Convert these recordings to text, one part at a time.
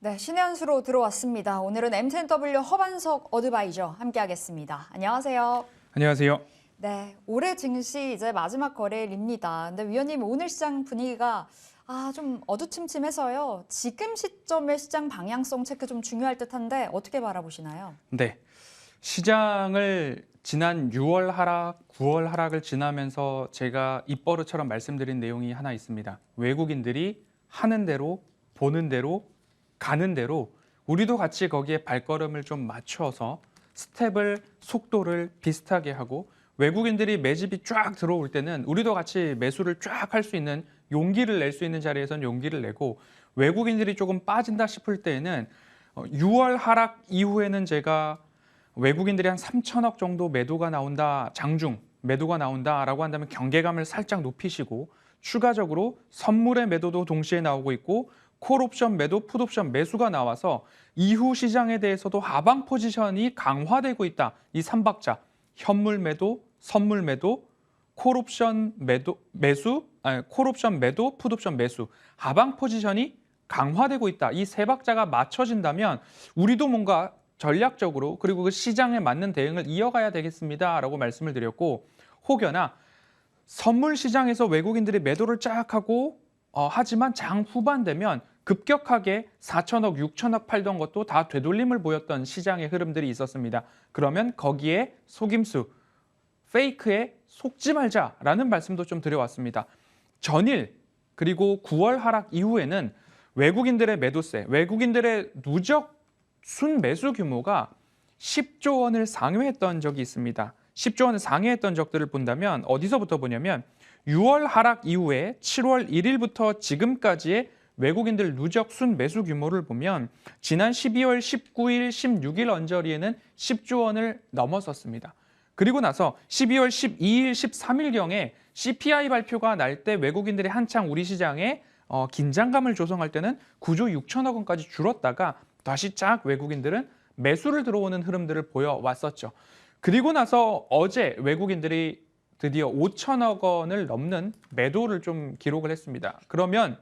네, 신의 한 수로 들어왔습니다. 오늘은 M10W 허반석 어드바이저 함께하겠습니다. 안녕하세요. 안녕하세요. 네, 올해 증시 이제 마지막 거래일입니다. 근데 위원님 오늘 시장 분위기가 좀 어두침침해서요. 지금 시점의 시장 방향성 체크 좀 중요할 듯한데 어떻게 바라보시나요? 네, 시장을 지난 6월 하락, 9월 하락을 지나면서 제가 입버릇처럼 말씀드린 내용이 하나 있습니다. 외국인들이 하는 대로, 보는 대로, 가는 대로 우리도 같이 거기에 발걸음을 좀 맞춰서 스텝을, 속도를 비슷하게 하고 외국인들이 매집이 쫙 들어올 때는 우리도 같이 매수를 쫙 할 수 있는 용기를 낼 수 있는 자리에선 용기를 내고 외국인들이 조금 빠진다 싶을 때에는 6월 하락 이후에는 제가 외국인들이 한 3천억 정도 매도가 나온다, 장중 매도가 나온다라고 한다면 경계감을 살짝 높이시고 추가적으로 선물의 매도도 동시에 나오고 있고 콜옵션 매도, 풋옵션 매수가 나와서 이후 시장에 대해서도 하방 포지션이 강화되고 있다. 이 3박자, 현물 매도, 선물 매도, 콜옵션 매도, 콜옵션 매도, 풋옵션 매수, 하방 포지션이 강화되고 있다. 이 세 박자가 맞춰진다면 우리도 뭔가 전략적으로 그리고 그 시장에 맞는 대응을 이어가야 되겠습니다라고 말씀을 드렸고 혹여나 선물 시장에서 외국인들이 매도를 쫙 하고 하지만 장 후반 되면 급격하게 4천억, 6천억 팔던 것도 다 되돌림을 보였던 시장의 흐름들이 있었습니다. 그러면 거기에 속임수, 페이크에 속지 말자라는 말씀도 좀 드려왔습니다. 전일 그리고 9월 하락 이후에는 외국인들의 매도세, 외국인들의 누적 순매수 규모가 10조 원을 상회했던 적이 있습니다. 10조 원을 상회했던 적들을 본다면 어디서부터 보냐면 6월 하락 이후에 7월 1일부터 지금까지의 외국인들 누적 순매수 규모를 보면 지난 12월 19일, 16일 언저리에는 10조 원을 넘어섰습니다. 그리고 나서 12월 12일, 13일경에 CPI 발표가 날 때 외국인들이 한창 우리 시장에 긴장감을 조성할 때는 9조 6천억 원까지 줄었다가 다시 쫙 외국인들은 매수를 들어오는 흐름들을 보여왔었죠. 그리고 나서 어제 외국인들이 드디어 5천억 원을 넘는 매도를 좀 기록을 했습니다. 그러면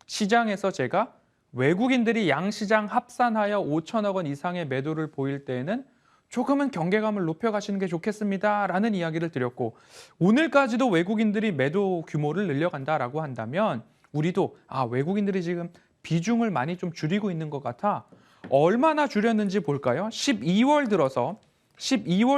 시장에서 제가 외국인들이 양시장 합산하여 5천억 원 이상의 매도를 보일 때에는 조금은 경계감을 높여가시는 게 좋겠습니다라는 이야기를 드렸고 오늘까지도 외국인들이 매도 규모를 늘려간다라고 한다면 우리도 외국인들이 지금 비중을 많이 좀 줄이고 있는 것 같아. 얼마나 줄였는지 볼까요? 12월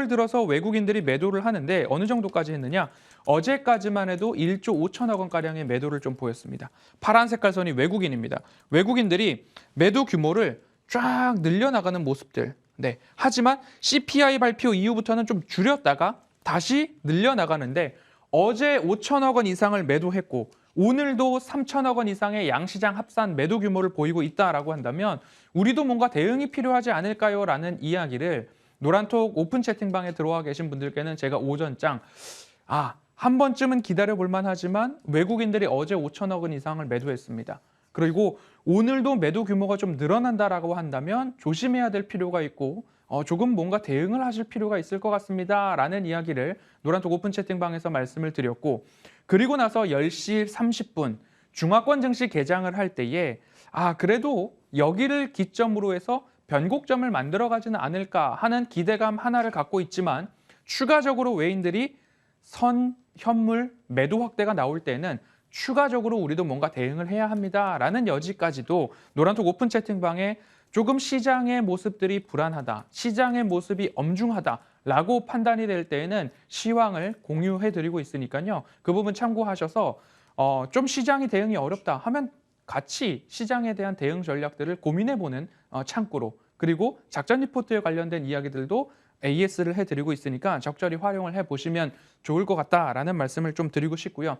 들어서 외국인들이 매도를 하는데 어느 정도까지 했느냐? 어제까지만 해도 1조 5천억 원가량의 매도를 좀 보였습니다. 파란 색깔 선이 외국인입니다. 외국인들이 매도 규모를 쫙 늘려나가는 모습들. 네. 하지만 CPI 발표 이후부터는 좀 줄였다가 다시 늘려나가는데 어제 5천억 원 이상을 매도했고 오늘도 3천억 원 이상의 양시장 합산 매도 규모를 보이고 있다라고 한다면 우리도 뭔가 대응이 필요하지 않을까요? 라는 이야기를 노란톡 오픈 채팅방에 들어와 계신 분들께는 제가 오전장 한 번쯤은 기다려볼 만하지만 외국인들이 어제 5천억 원 이상을 매도했습니다. 그리고 오늘도 매도 규모가 좀 늘어난다라고 한다면 조심해야 될 필요가 있고 조금 뭔가 대응을 하실 필요가 있을 것 같습니다. 라는 이야기를 노란톡 오픈 채팅방에서 말씀을 드렸고 그리고 나서 10시 30분 중화권 증시 개장을 할 때에 그래도 여기를 기점으로 해서 변곡점을 만들어가지는 않을까 하는 기대감 하나를 갖고 있지만 추가적으로 외인들이 현물 매도 확대가 나올 때는 추가적으로 우리도 뭔가 대응을 해야 합니다라는 여지까지도 노란톡 오픈 채팅방에 조금 시장의 모습들이 불안하다, 시장의 모습이 엄중하다라고 판단이 될 때에는 시황을 공유해드리고 있으니까요. 그 부분 참고하셔서 좀 시장이 대응이 어렵다 하면 같이 시장에 대한 대응 전략들을 고민해보는 창구로 그리고 작전 리포트에 관련된 이야기들도 AS를 해드리고 있으니까 적절히 활용을 해보시면 좋을 것 같다라는 말씀을 좀 드리고 싶고요.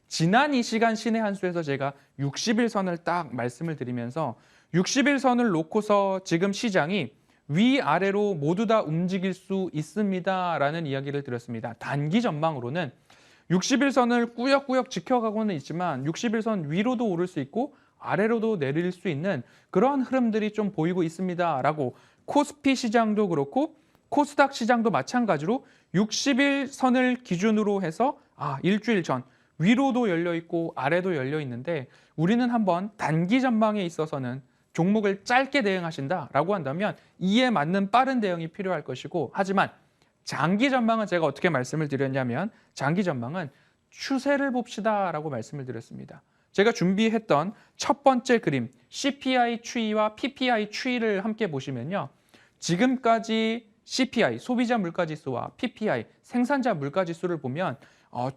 지난 이 시간 신의 한 수에서 제가 60일선을 딱 말씀을 드리면서 60일선을 놓고서 지금 시장이 위아래로 모두 다 움직일 수 있습니다라는 이야기를 드렸습니다. 단기 전망으로는 60일선을 꾸역꾸역 지켜가고는 있지만 60일선 위로도 오를 수 있고 아래로도 내릴 수 있는 그러한 흐름들이 좀 보이고 있습니다라고 코스피 시장도 그렇고 코스닥 시장도 마찬가지로 60일선을 기준으로 해서 일주일 전 위로도 열려 있고 아래도 열려 있는데 우리는 한번 단기 전망에 있어서는 종목을 짧게 대응하신다라고 한다면 이에 맞는 빠른 대응이 필요할 것이고, 하지만 장기 전망은 제가 어떻게 말씀을 드렸냐면 장기 전망은 추세를 봅시다라고 말씀을 드렸습니다. 제가 준비했던 첫 번째 그림 CPI 추이와 PPI 추이를 함께 보시면요. 지금까지 CPI 소비자 물가지수와 PPI 생산자 물가지수를 보면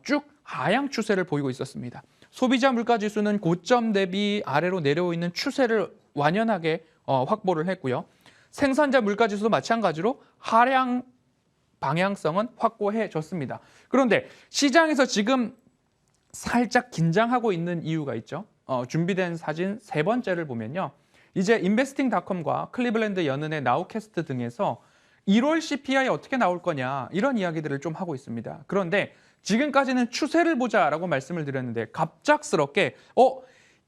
쭉 하향 추세를 보이고 있었습니다. 소비자 물가지수는 고점 대비 아래로 내려오고 있는 추세를 완연하게 확보를 했고요. 생산자 물가지수도 마찬가지로 하향 방향성은 확보해졌습니다. 그런데 시장에서 지금 살짝 긴장하고 있는 이유가 있죠. 준비된 사진 세 번째를 보면요. 이제 인베스팅닷컴과 클리블랜드 연은의 나우캐스트 등에서 1월 CPI 어떻게 나올 거냐 이런 이야기들을 좀 하고 있습니다. 그런데 지금까지는 추세를 보자라고 말씀을 드렸는데 갑작스럽게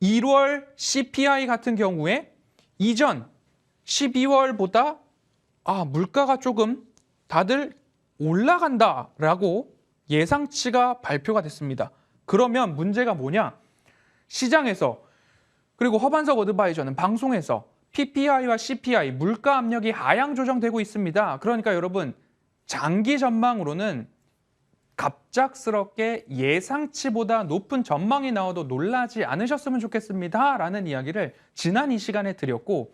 1월 CPI 같은 경우에 이전 12월보다 물가가 조금 다들 올라간다라고 예상치가 발표가 됐습니다. 그러면 문제가 뭐냐? 시장에서 그리고 허반석 어드바이저는 방송에서 PPI와 CPI 물가 압력이 하향 조정되고 있습니다. 그러니까 여러분 장기 전망으로는 갑작스럽게 예상치보다 높은 전망이 나와도 놀라지 않으셨으면 좋겠습니다. 라는 이야기를 지난 이 시간에 드렸고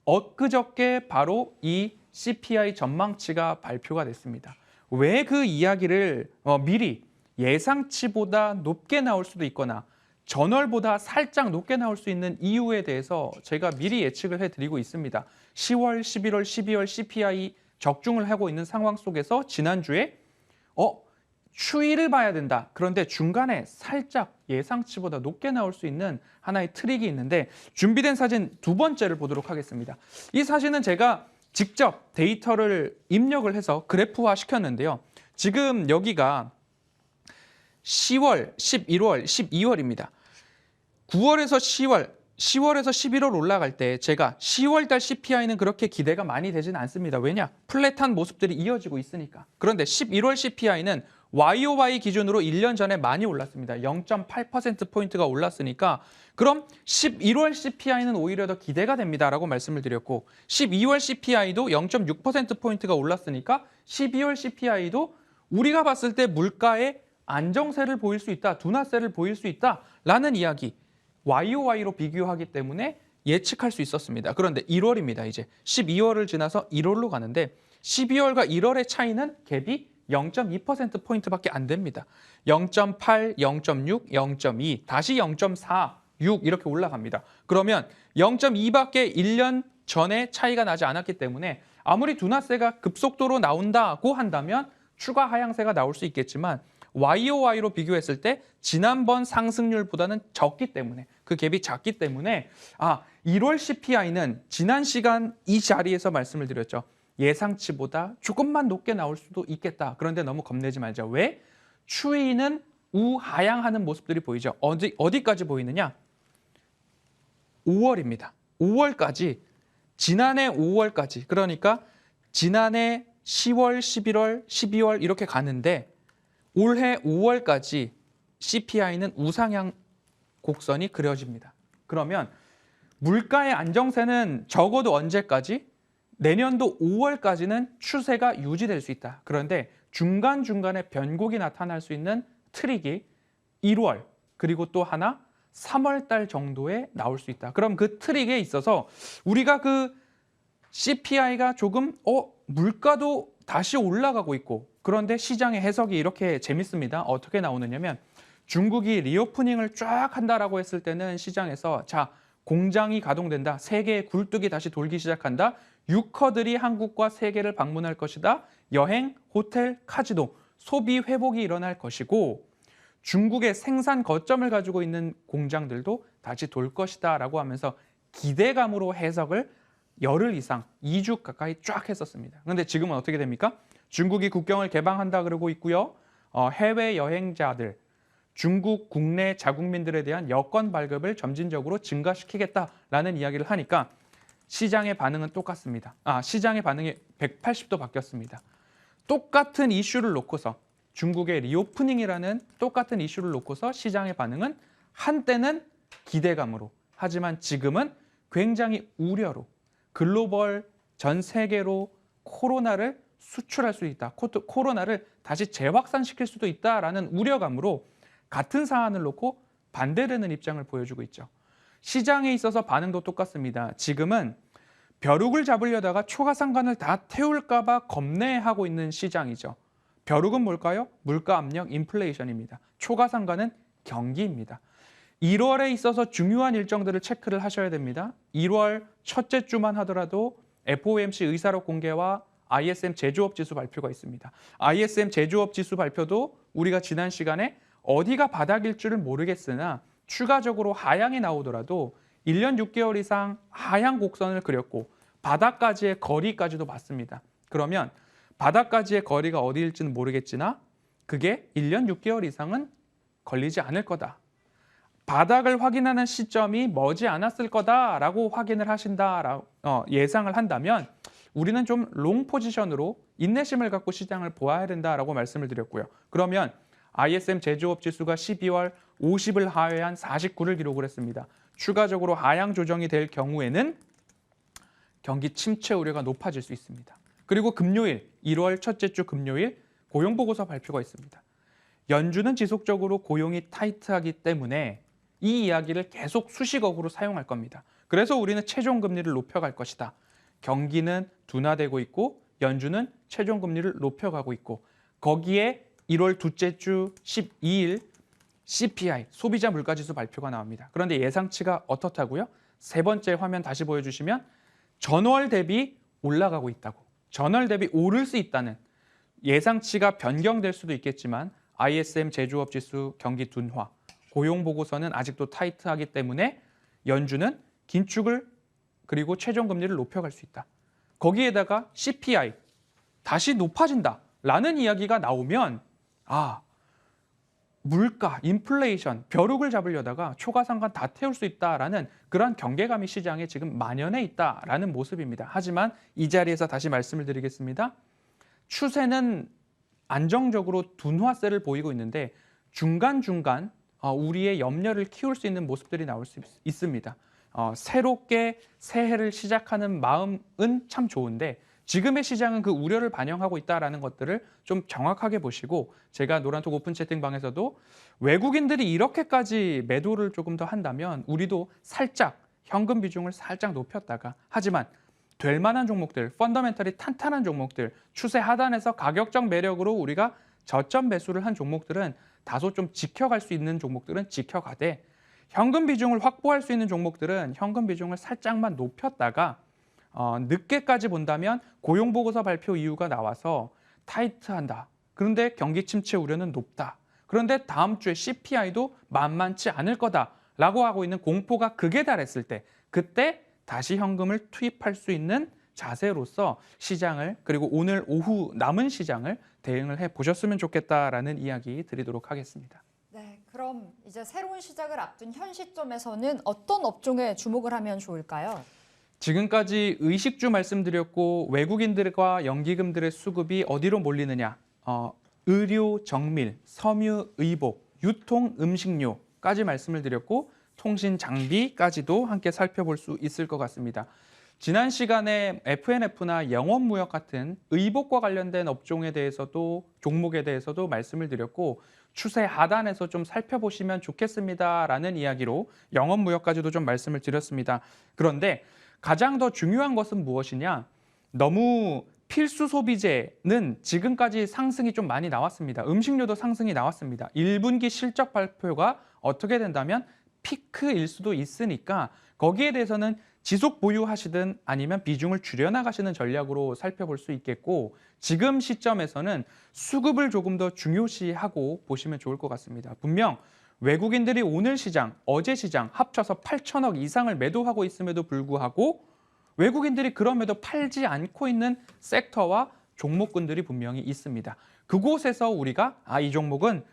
엊그저께 바로 이 CPI 전망치가 발표가 됐습니다. 왜 그 이야기를 미리 예상치보다 높게 나올 수도 있거나 전월보다 살짝 높게 나올 수 있는 이유에 대해서 제가 미리 예측을 해드리고 있습니다. 10월, 11월, 12월 CPI 적중을 하고 있는 상황 속에서 지난주에 추이를 봐야 된다. 그런데 중간에 살짝 예상치보다 높게 나올 수 있는 하나의 트릭이 있는데 준비된 사진 두 번째를 보도록 하겠습니다. 이 사진은 제가 직접 데이터를 입력을 해서 그래프화 시켰는데요. 지금 여기가 10월, 11월, 12월입니다. 9월에서 10월, 10월에서 11월 올라갈 때 제가 10월 달 CPI는 그렇게 기대가 많이 되지는 않습니다. 왜냐? 플랫한 모습들이 이어지고 있으니까. 그런데 11월 CPI는 YOY 기준으로 1년 전에 많이 올랐습니다. 0.8%포인트가 올랐으니까 그럼 11월 CPI는 오히려 더 기대가 됩니다라고 말씀을 드렸고 12월 CPI도 0.6%포인트가 올랐으니까 12월 CPI도 우리가 봤을 때 물가의 안정세를 보일 수 있다, 둔화세를 보일 수 있다라는 이야기 YOY로 비교하기 때문에 예측할 수 있었습니다. 그런데 1월입니다. 이제 12월을 지나서 1월로 가는데 12월과 1월의 차이는 갭이 0.2%포인트밖에 안 됩니다. 0.8, 0.6, 0.2, 다시 0.4, 6 이렇게 올라갑니다. 그러면 0.2밖에 1년 전에 차이가 나지 않았기 때문에 아무리 둔화세가 급속도로 나온다고 한다면 추가 하향세가 나올 수 있겠지만 YOY로 비교했을 때 지난번 상승률보다는 적기 때문에 그 갭이 작기 때문에 1월 CPI는 지난 시간 이 자리에서 말씀을 드렸죠. 예상치보다 조금만 높게 나올 수도 있겠다. 그런데 너무 겁내지 말자. 왜? 추이는 우하향하는 모습들이 보이죠. 어디까지 보이느냐? 5월입니다. 5월까지, 지난해 5월까지. 그러니까 지난해 10월, 11월, 12월 이렇게 가는데 올해 5월까지 CPI는 우상향 곡선이 그려집니다. 그러면 물가의 안정세는 적어도 언제까지? 내년도 5월까지는 추세가 유지될 수 있다. 그런데 중간중간에 변곡이 나타날 수 있는 트릭이 1월 그리고 또 하나 3월 달 정도에 나올 수 있다. 그럼 그 트릭에 있어서 우리가 그 CPI가 조금 물가도 다시 올라가고 있고 그런데 시장의 해석이 이렇게 재밌습니다. 어떻게 나오느냐면 중국이 리오프닝을 쫙 한다라고 했을 때는 시장에서 공장이 가동된다. 세계의 굴뚝이 다시 돌기 시작한다. 유커들이 한국과 세계를 방문할 것이다. 여행, 호텔, 카지노, 소비 회복이 일어날 것이고 중국의 생산 거점을 가지고 있는 공장들도 다시 돌 것이다 라고 하면서 기대감으로 해석을 열흘 이상 2주 가까이 쫙 했었습니다. 그런데 지금은 어떻게 됩니까? 중국이 국경을 개방한다 그러고 있고요. 해외 여행자들, 중국 국내 자국민들에 대한 여권 발급을 점진적으로 증가시키겠다라는 이야기를 하니까 시장의 반응은 똑같습니다. 시장의 반응이 180도 바뀌었습니다. 똑같은 이슈를 놓고서 중국의 리오프닝이라는 똑같은 이슈를 놓고서 시장의 반응은 한때는 기대감으로 하지만 지금은 굉장히 우려로 글로벌 전 세계로 코로나를 수출할 수 있다. 코로나를 다시 재확산시킬 수도 있다라는 우려감으로 같은 사안을 놓고 반대되는 입장을 보여주고 있죠. 시장에 있어서 반응도 똑같습니다. 지금은 벼룩을 잡으려다가 초가상간을 다 태울까 봐 겁내하고 있는 시장이죠. 벼룩은 뭘까요? 물가 압력, 인플레이션입니다. 초가상간은 경기입니다. 1월에 있어서 중요한 일정들을 체크를 하셔야 됩니다. 1월 첫째 주만 하더라도 FOMC 의사록 공개와 ISM 제조업 지수 발표가 있습니다. ISM 제조업 지수 발표도 우리가 지난 시간에 어디가 바닥일 줄을 모르겠으나 추가적으로 하향이 나오더라도 1년 6개월 이상 하향 곡선을 그렸고 바닥까지의 거리까지도 봤습니다. 그러면 바닥까지의 거리가 어디일지는 모르겠지나 그게 1년 6개월 이상은 걸리지 않을 거다. 바닥을 확인하는 시점이 머지 않았을 거다라고 확인을 하신다라고 예상을 한다면 우리는 좀 롱 포지션으로 인내심을 갖고 시장을 보아야 된다라고 말씀을 드렸고요. 그러면 ISM 제조업 지수가 12월 50을 하회한 49를 기록을 했습니다. 추가적으로 하향 조정이 될 경우에는 경기 침체 우려가 높아질 수 있습니다. 그리고 금요일 1월 첫째 주 금요일 고용보고서 발표가 있습니다. 연준은 지속적으로 고용이 타이트하기 때문에 이 이야기를 계속 수식어구로 사용할 겁니다. 그래서 우리는 최종 금리를 높여갈 것이다. 경기는 둔화되고 있고 연준은 최종 금리를 높여가고 있고 거기에 1월 둘째 주 12일 CPI 소비자 물가지수 발표가 나옵니다. 그런데 예상치가 어떻다고요? 세 번째 화면 다시 보여주시면 전월 대비 올라가고 있다고. 전월 대비 오를 수 있다는 예상치가 변경될 수도 있겠지만 ISM 제조업 지수 경기 둔화, 고용 보고서는 아직도 타이트하기 때문에 연준은 긴축을 그리고 최종 금리를 높여갈 수 있다. 거기에다가 CPI 다시 높아진다라는 이야기가 나오면 물가, 인플레이션, 벼룩을 잡으려다가 초가상간 다 태울 수 있다라는 그런 경계감이 시장에 지금 만연해 있다라는 모습입니다. 하지만 이 자리에서 다시 말씀을 드리겠습니다. 추세는 안정적으로 둔화세를 보이고 있는데 중간중간 우리의 염려를 키울 수 있는 모습들이 나올 수 있습니다. 새롭게 새해를 시작하는 마음은 참 좋은데 지금의 시장은 그 우려를 반영하고 있다는 것들을 좀 정확하게 보시고 제가 노란톡 오픈 채팅방에서도 외국인들이 이렇게까지 매도를 조금 더 한다면 우리도 살짝 현금 비중을 살짝 높였다가 하지만 될 만한 종목들, 펀더멘털이 탄탄한 종목들, 추세 하단에서 가격적 매력으로 우리가 저점 매수를 한 종목들은 다소 좀 지켜갈 수 있는 종목들은 지켜가되 현금 비중을 확보할 수 있는 종목들은 현금 비중을 살짝만 높였다가 늦게까지 본다면 고용보고서 발표 이유가 나와서 타이트한다. 그런데 경기 침체 우려는 높다. 그런데 다음 주에 CPI도 만만치 않을 거다라고 하고 있는 공포가 극에 달했을 때 그때 다시 현금을 투입할 수 있는 자세로서 시장을 그리고 오늘 오후 남은 시장을 대응을 해보셨으면 좋겠다라는 이야기 드리도록 하겠습니다. 네, 그럼 이제 새로운 시작을 앞둔 현 시점에서는 어떤 업종에 주목을 하면 좋을까요? 지금까지 의식주 말씀드렸고 외국인들과 연기금들의 수급이 어디로 몰리느냐 의료, 정밀, 섬유, 의복, 유통, 음식료까지 말씀을 드렸고 통신 장비까지도 함께 살펴볼 수 있을 것 같습니다. 지난 시간에 FNF나 영업무역 같은 의복과 관련된 업종에 대해서도 종목에 대해서도 말씀을 드렸고 추세 하단에서 좀 살펴보시면 좋겠습니다라는 이야기로 영업무역까지도 좀 말씀을 드렸습니다. 그런데 가장 더 중요한 것은 무엇이냐? 너무 필수 소비재는 지금까지 상승이 좀 많이 나왔습니다. 음식료도 상승이 나왔습니다. 1분기 실적 발표가 어떻게 된다면 피크일 수도 있으니까 거기에 대해서는 지속 보유하시든 아니면 비중을 줄여나가시는 전략으로 살펴볼 수 있겠고 지금 시점에서는 수급을 조금 더 중요시하고 보시면 좋을 것 같습니다. 분명 외국인들이 오늘 시장, 어제 시장 합쳐서 8천억 이상을 매도하고 있음에도 불구하고 외국인들이 그럼에도 팔지 않고 있는 섹터와 종목군들이 분명히 있습니다. 그곳에서 우리가 이 종목은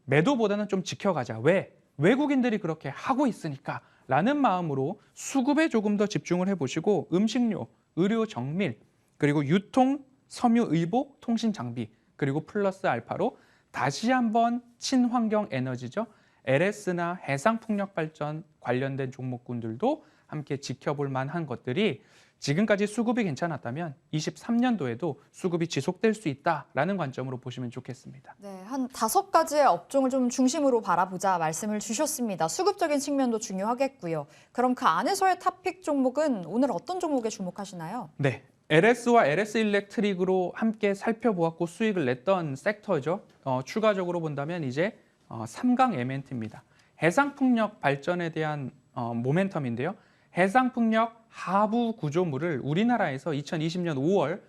매도보다는 좀 지켜가자. 왜? 외국인들이 그렇게 하고 있으니까 라는 마음으로 수급에 조금 더 집중을 해보시고 음식료, 의료 정밀, 그리고 유통, 섬유 의복, 통신 장비, 그리고 플러스 알파로 다시 한번 친환경 에너지죠. LS나 해상풍력 발전 관련된 종목군들도 함께 지켜볼 만한 것들이 지금까지 수급이 괜찮았다면 23년도에도 수급이 지속될 수 있다라는 관점으로 보시면 좋겠습니다. 네, 한 5가지의 업종을 좀 중심으로 바라보자 말씀을 주셨습니다. 수급적인 측면도 중요하겠고요. 그럼 그 안에서의 탑픽 종목은 오늘 어떤 종목에 주목하시나요? 네, LS와 LS 일렉트릭으로 함께 살펴보았고 수익을 냈던 섹터죠. 추가적으로 본다면 이제 3강 M&T입니다. 해상풍력 발전에 대한 모멘텀인데요. 해상풍력 하부 구조물을 우리나라에서 2020년 5월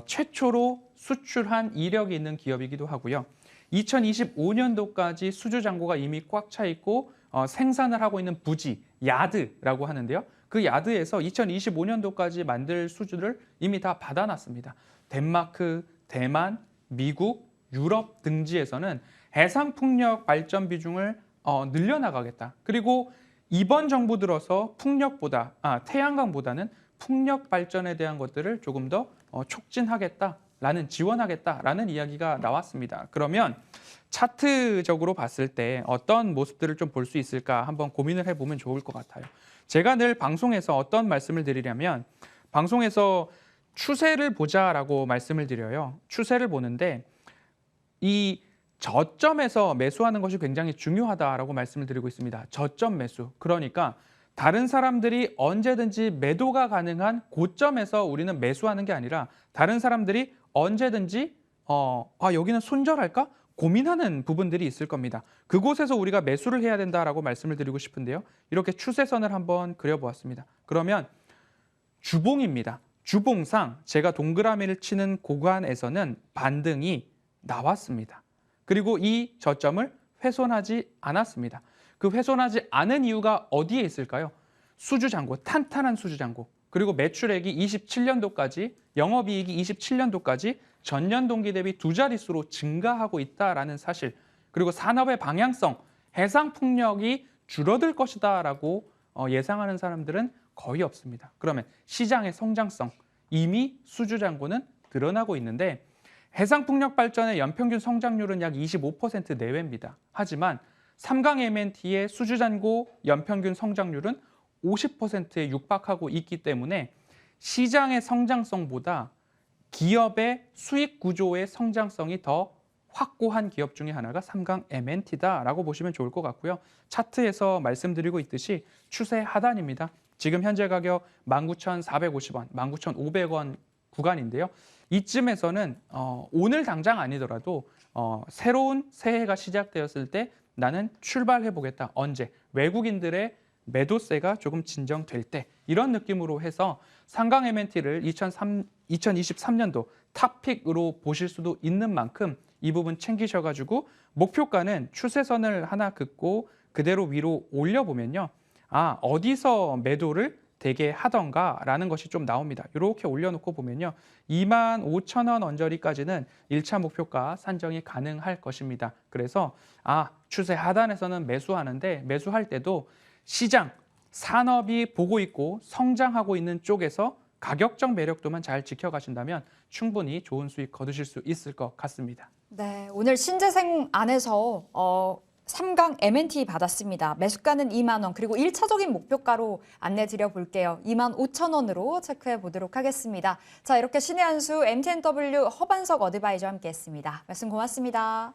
최초로 수출한 이력이 있는 기업이기도 하고요. 2025년도까지 수주 잔고가 이미 꽉 차 있고 생산을 하고 있는 부지, 야드라고 하는데요. 그 야드에서 2025년도까지 만들 수주를 이미 다 받아놨습니다. 덴마크, 대만, 미국, 유럽 등지에서는 해상풍력 발전 비중을 늘려나가겠다. 그리고 이번 정부 들어서 태양광보다는 풍력 발전에 대한 것들을 조금 더 촉진하겠다라는 지원하겠다라는 이야기가 나왔습니다. 그러면 차트적으로 봤을 때 어떤 모습들을 좀 볼 수 있을까 한번 고민을 해보면 좋을 것 같아요. 제가 늘 방송에서 어떤 말씀을 드리냐면 방송에서 추세를 보자라고 말씀을 드려요. 추세를 보는데 이 저점에서 매수하는 것이 굉장히 중요하다라고 말씀을 드리고 있습니다. 저점 매수. 그러니까 다른 사람들이 언제든지 매도가 가능한 고점에서 우리는 매수하는 게 아니라 다른 사람들이 언제든지 여기는 손절할까? 고민하는 부분들이 있을 겁니다. 그곳에서 우리가 매수를 해야 된다라고 말씀을 드리고 싶은데요. 이렇게 추세선을 한번 그려보았습니다. 그러면 주봉입니다. 주봉상 제가 동그라미를 치는 구간에서는 반등이 나왔습니다. 그리고 이 저점을 훼손하지 않았습니다. 그 훼손하지 않은 이유가 어디에 있을까요? 수주잔고, 탄탄한 수주잔고. 그리고 매출액이 27년도까지, 영업이익이 27년도까지 전년 동기 대비 2자릿수로 증가하고 있다라는 사실. 그리고 산업의 방향성, 해상풍력이 줄어들 것이다라고 예상하는 사람들은 거의 없습니다. 그러면 시장의 성장성, 이미 수주잔고는 드러나고 있는데 해상풍력 발전의 연평균 성장률은 약 25% 내외입니다. 하지만 3강 M&T의 수주잔고 연평균 성장률은 50%에 육박하고 있기 때문에 시장의 성장성보다 기업의 수익 구조의 성장성이 더 확고한 기업 중에 하나가 3강 M&T다라고 보시면 좋을 것 같고요. 차트에서 말씀드리고 있듯이 추세 하단입니다. 지금 현재 가격 19,450원, 19,500원 구간인데요. 이쯤에서는 오늘 당장 아니더라도 새로운 새해가 시작되었을 때 나는 출발해 보겠다. 언제? 외국인들의 매도세가 조금 진정될 때 이런 느낌으로 해서 상강 M&T를 2023년도 탑픽으로 보실 수도 있는 만큼 이 부분 챙기셔가지고 목표가는 추세선을 하나 긋고 그대로 위로 올려보면요. 어디서 매도를 되게 하던가라는 것이 좀 나옵니다. 이렇게 올려놓고 보면요. 25,000원 언저리까지는 1차 목표가 산정이 가능할 것입니다. 그래서 추세 하단에서는 매수하는데 매수할 때도 시장, 산업이 보고 있고 성장하고 있는 쪽에서 가격적 매력도만 잘 지켜가신다면 충분히 좋은 수익 거두실 수 있을 것 같습니다. 네, 오늘 신재생 안에서 3강 M&T 받았습니다. 매수가는 2만 원, 그리고 1차적인 목표가로 안내 드려 볼게요. 25,000원으로 체크해 보도록 하겠습니다. 자, 이렇게 신의 한 수 MTNW 허반석 어드바이저와 함께했습니다. 말씀 고맙습니다.